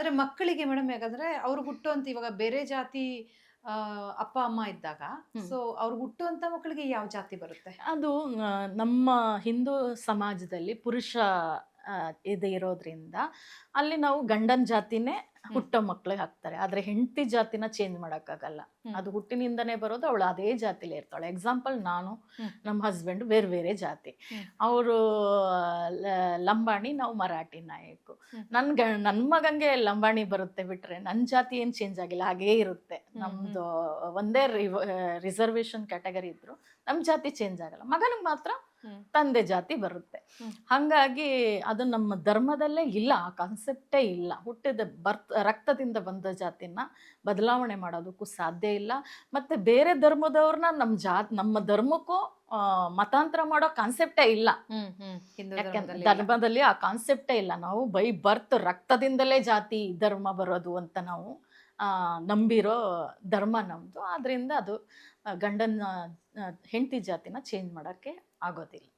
ಆದ್ರೆ ಮಕ್ಕಳಿಗೆ ಮೇಡಮ್ ಯಾಕಂದ್ರೆ ಅವ್ರು ಹುಟ್ಟುವಂತ ಇವಾಗ ಬೇರೆ ಜಾತಿ ಅಪ್ಪ ಅಮ್ಮ ಇದ್ದಾಗ ಹ್ಮ್. ಸೊ ಅವ್ರು ಹುಟ್ಟುವಂತ ಮಕ್ಕಳಿಗೆ ಯಾವ ಜಾತಿ ಬರುತ್ತೆ? ಅದು ನಮ್ಮ ಹಿಂದೂ ಸಮಾಜದಲ್ಲಿ ಪುರುಷ ಇದು ಇರೋದ್ರಿಂದ ಅಲ್ಲಿ ನಾವು ಗಂಡನ ಜಾತಿನೇ ಹ್ಮ್ ಹುಟ್ಟೋ ಮಕ್ಳಿಗೆ ಹಾಕ್ತಾರೆ. ಆದ್ರೆ ಹೆಂಡತಿ ಜಾತಿನ ಚೇಂಜ್ ಮಾಡೋಕ್ಕಾಗಲ್ಲ. ಹ್ಮ್ ಅದು ಹುಟ್ಟಿನಿಂದನೇ ಬರೋದು, ಅವಳು ಅದೇ ಜಾತಿಲೇ ಇರ್ತಾಳೆ. ಎಕ್ಸಾಂಪಲ್ ನಾನು, ಹ್ಮ್ ನಮ್ಮ ಹಸ್ಬೆಂಡ್ ಬೇರೆ ಬೇರೆ ಜಾತಿ. ಹ್ಮ್ ಅವರು ಲಂಬಾಣಿ, ನಾವು ಮರಾಠಿ ನಾಯಕು. ಹ್ಮ್ ನನ್ನ ಮಗಂಗೆ ಲಂಬಾಣಿ ಬರುತ್ತೆ ಬಿಟ್ರೆ ನನ್ನ ಜಾತಿ ಏನು ಚೇಂಜ್ ಆಗಿಲ್ಲ, ಹಾಗೇ ಇರುತ್ತೆ. ಹ್ಮ್ ಹ್ಮ್ ನಮ್ದು ಒಂದೇ ರಿಸರ್ವೇಶನ್ ಕ್ಯಾಟಗರಿ ಇದ್ರು ನಮ್ಮ ಜಾತಿ ಚೇಂಜ್ ಆಗಲ್ಲ. ಮಗನಿಗೆ ಮಾತ್ರ ಹ್ಮ್ ತಂದೆ ಜಾತಿ ಬರುತ್ತೆ. ಹ್ಮ್ ಹಾಗಾಗಿ ಅದು ನಮ್ಮ ಧರ್ಮದಲ್ಲೇ ಇಲ್ಲ, ಆ ಕಾನ್ಸೆಪ್ಟೇ ಇಲ್ಲ. ಹುಟ್ಟಿದ ರಕ್ತದಿಂದ ಬಂದ ಜಾತಿನ ಬದಲಾವಣೆ ಮಾಡೋದಕ್ಕೂ ಸಾಧ್ಯ ಇಲ್ಲ. ಮತ್ತೆ ಬೇರೆ ಧರ್ಮದವ್ರನ್ನ ನಮ್ಮ ಧರ್ಮಕ್ಕೂ ಮತಾಂತರ ಮಾಡೋ ಕಾನ್ಸೆಪ್ಟೇ ಇಲ್ಲ. ಹಿಂದೂ ಯಾಕೆಂದ್ರೆ ಧರ್ಮದಲ್ಲಿ ಇಲ್ಲ. ಧರ್ಮದಲ್ಲಿ ಆ ಕಾನ್ಸೆಪ್ಟೇ ಇಲ್ಲ. ನಾವು ಬೈ ಬರ್ತ್ ರಕ್ತದಿಂದಲೇ ಜಾತಿ ಧರ್ಮ ಬರೋದು ಅಂತ ನಾವು ನಂಬಿರೋ ಧರ್ಮ ನಮ್ಮದು. ಆದ್ರಿಂದ ಅದು ಗಂಡನ ಹೆಂಡತಿ ಜಾತಿನ ಚೇಂಜ್ ಮಾಡೋಕ್ಕೆ ಆಗೋದಿಲ್ಲ.